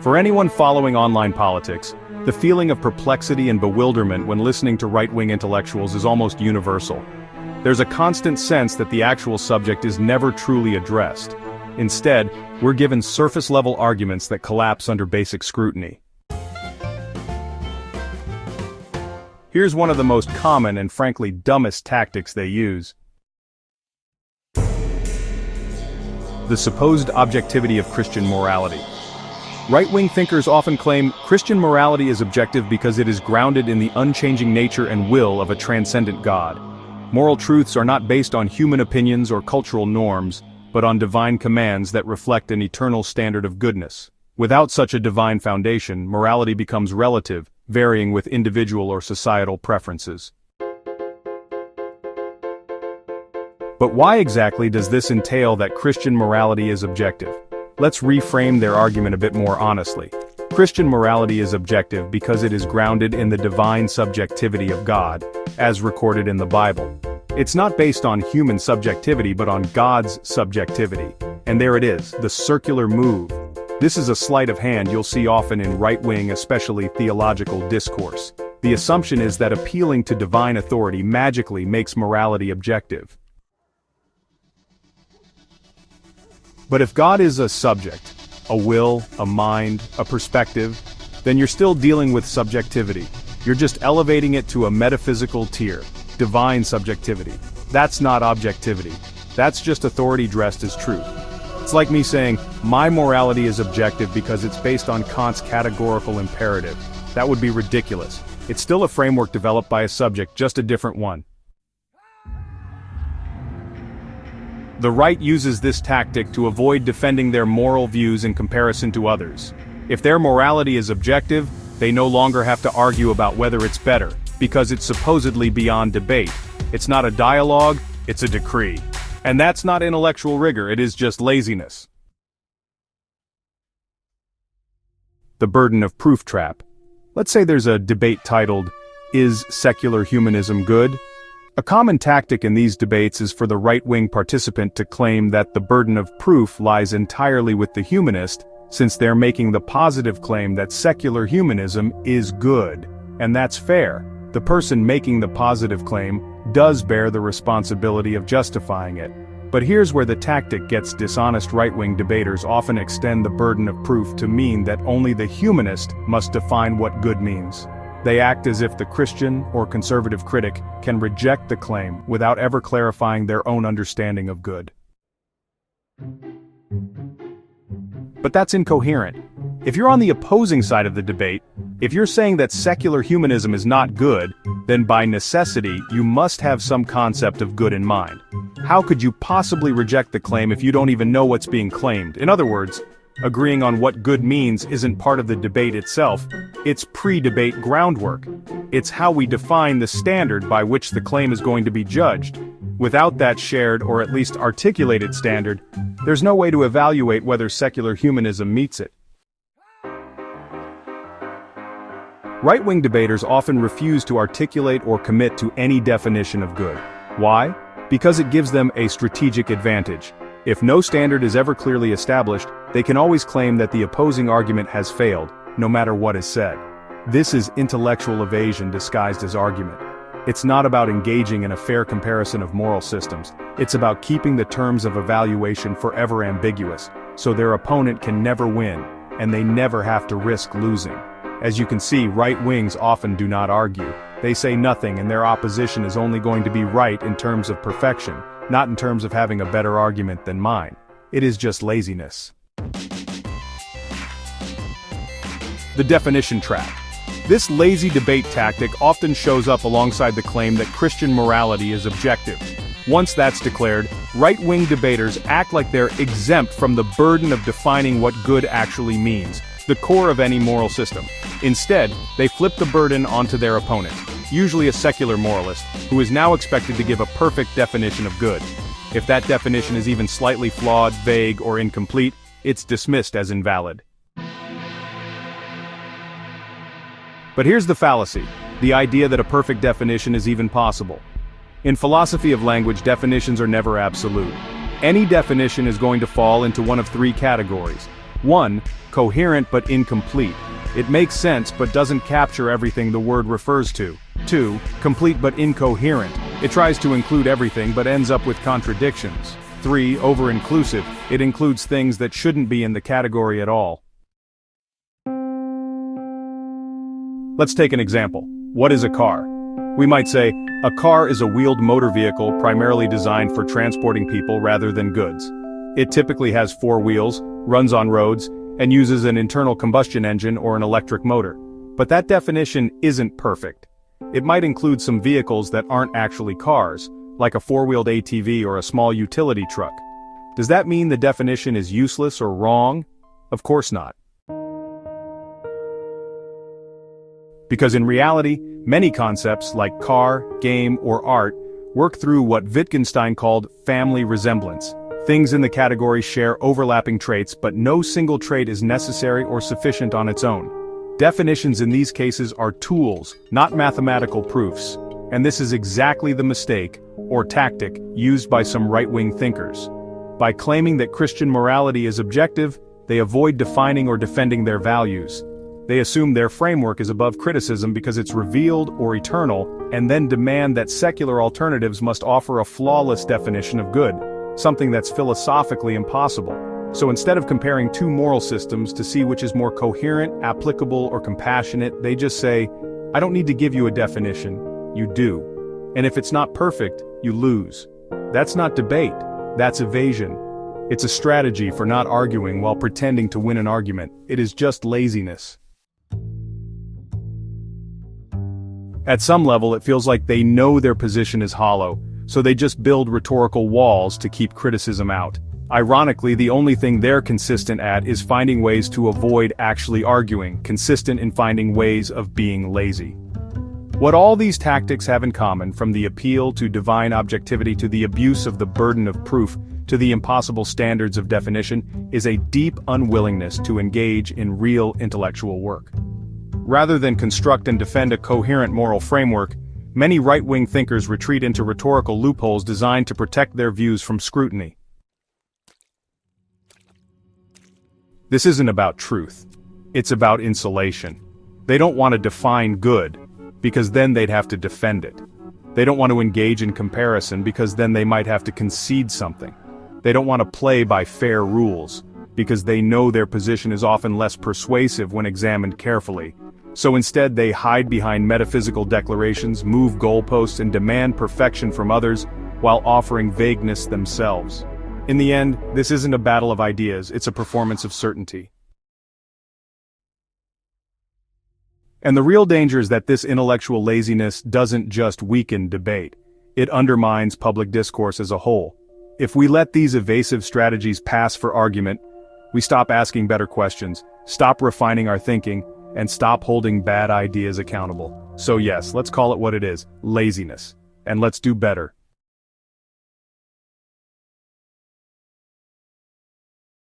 For anyone following online politics, the feeling of perplexity and bewilderment when listening to right-wing intellectuals is almost universal. There's a constant sense that the actual subject is never truly addressed. Instead, we're given surface-level arguments that collapse under basic scrutiny. Here's one of the most common and frankly dumbest tactics they use. The supposed objectivity of Christian morality. Right-wing thinkers often claim Christian morality is objective because it is grounded in the unchanging nature and will of a transcendent God. Moral truths are not based on human opinions or cultural norms, but on divine commands that reflect an eternal standard of goodness. Without such a divine foundation, morality becomes relative, varying with individual or societal preferences. But why exactly does this entail that Christian morality is objective? Let's reframe their argument a bit more honestly. Christian morality is objective because it is grounded in the divine subjectivity of God, as recorded in the Bible. It's not based on human subjectivity but on God's subjectivity. And there it is, the circular move. This is a sleight of hand you'll see often in right-wing, especially theological discourse. The assumption is that appealing to divine authority magically makes morality objective. But if God is a subject, a will, a mind, a perspective, then you're still dealing with subjectivity. You're just elevating it to a metaphysical tier, divine subjectivity. That's not objectivity. That's just authority dressed as truth. It's like me saying, my morality is objective because it's based on Kant's categorical imperative. That would be ridiculous. It's still a framework developed by a subject, just a different one. The right uses this tactic to avoid defending their moral views in comparison to others. If their morality is objective, they no longer have to argue about whether it's better, because it's supposedly beyond debate. It's not a dialogue, it's a decree. And that's not intellectual rigor, it is just laziness. The burden of proof trap. Let's say there's a debate titled, "Is secular humanism good?" A common tactic in these debates is for the right-wing participant to claim that the burden of proof lies entirely with the humanist, since they're making the positive claim that secular humanism is good. And that's fair. The person making the positive claim does bear the responsibility of justifying it. But here's where the tactic gets dishonest. Right-wing debaters often extend the burden of proof to mean that only the humanist must define what good means. They act as if the Christian or conservative critic can reject the claim without ever clarifying their own understanding of good. But that's incoherent. If you're on the opposing side of the debate, if you're saying that secular humanism is not good, then by necessity you must have some concept of good in mind. How could you possibly reject the claim if you don't even know what's being claimed? In other words, agreeing on what good means isn't part of the debate itself, it's pre-debate groundwork. It's how we define the standard by which the claim is going to be judged. Without that shared or at least articulated standard, there's no way to evaluate whether secular humanism meets it. Right-wing debaters often refuse to articulate or commit to any definition of good. Why? Because it gives them a strategic advantage. If no standard is ever clearly established, they can always claim that the opposing argument has failed, no matter what is said. This is intellectual evasion disguised as argument. It's not about engaging in a fair comparison of moral systems. It's about keeping the terms of evaluation forever ambiguous, so their opponent can never win, and they never have to risk losing. As you can see, right wings often do not argue. They say nothing, and their opposition is only going to be right in terms of perfection, not in terms of having a better argument than mine. It is just laziness. The definition trap. This lazy debate tactic often shows up alongside the claim that Christian morality is objective. Once that's declared, right-wing debaters act like they're exempt from the burden of defining what good actually means, the core of any moral system. Instead, they flip the burden onto their opponent, usually a secular moralist, who is now expected to give a perfect definition of good. If that definition is even slightly flawed, vague, or incomplete, it's dismissed as invalid. But here's the fallacy, the idea that a perfect definition is even possible. In philosophy of language, definitions are never absolute. Any definition is going to fall into one of three categories. 1. Coherent but incomplete. It makes sense but doesn't capture everything the word refers to. 2. Complete but incoherent. It tries to include everything but ends up with contradictions. 3. Over-inclusive. It includes things that shouldn't be in the category at all. Let's take an example. What is a car? We might say, a car is a wheeled motor vehicle primarily designed for transporting people rather than goods. It typically has 4 wheels, runs on roads, and uses an internal combustion engine or an electric motor. But that definition isn't perfect. It might include some vehicles that aren't actually cars, like a 4-wheeled ATV or a small utility truck. Does that mean the definition is useless or wrong? Of course not. Because in reality, many concepts like car, game, or art work through what Wittgenstein called family resemblance. Things in the category share overlapping traits, but no single trait is necessary or sufficient on its own. Definitions in these cases are tools, not mathematical proofs, and this is exactly the mistake, or tactic, used by some right-wing thinkers. By claiming that Christian morality is objective, they avoid defining or defending their values. They assume their framework is above criticism because it's revealed or eternal, and then demand that secular alternatives must offer a flawless definition of good, something that's philosophically impossible. So instead of comparing two moral systems to see which is more coherent, applicable, or compassionate, they just say, I don't need to give you a definition, you do. And if it's not perfect, you lose. That's not debate, that's evasion. It's a strategy for not arguing while pretending to win an argument. It is just laziness. At some level, it feels like they know their position is hollow, so they just build rhetorical walls to keep criticism out. Ironically, the only thing they're consistent at is finding ways to avoid actually arguing, consistent in finding ways of being lazy. What all these tactics have in common, from the appeal to divine objectivity to the abuse of the burden of proof to the impossible standards of definition, is a deep unwillingness to engage in real intellectual work. Rather than construct and defend a coherent moral framework, many right-wing thinkers retreat into rhetorical loopholes designed to protect their views from scrutiny. This isn't about truth. It's about insulation. They don't want to define good, because then they'd have to defend it. They don't want to engage in comparison because then they might have to concede something. They don't want to play by fair rules, because they know their position is often less persuasive when examined carefully. So instead they hide behind metaphysical declarations, move goalposts, and demand perfection from others, while offering vagueness themselves. In the end, this isn't a battle of ideas, it's a performance of certainty. And the real danger is that this intellectual laziness doesn't just weaken debate, it undermines public discourse as a whole. If we let these evasive strategies pass for argument, we stop asking better questions, stop refining our thinking, and stop holding bad ideas accountable. So yes, let's call it what it is, laziness. And let's do better.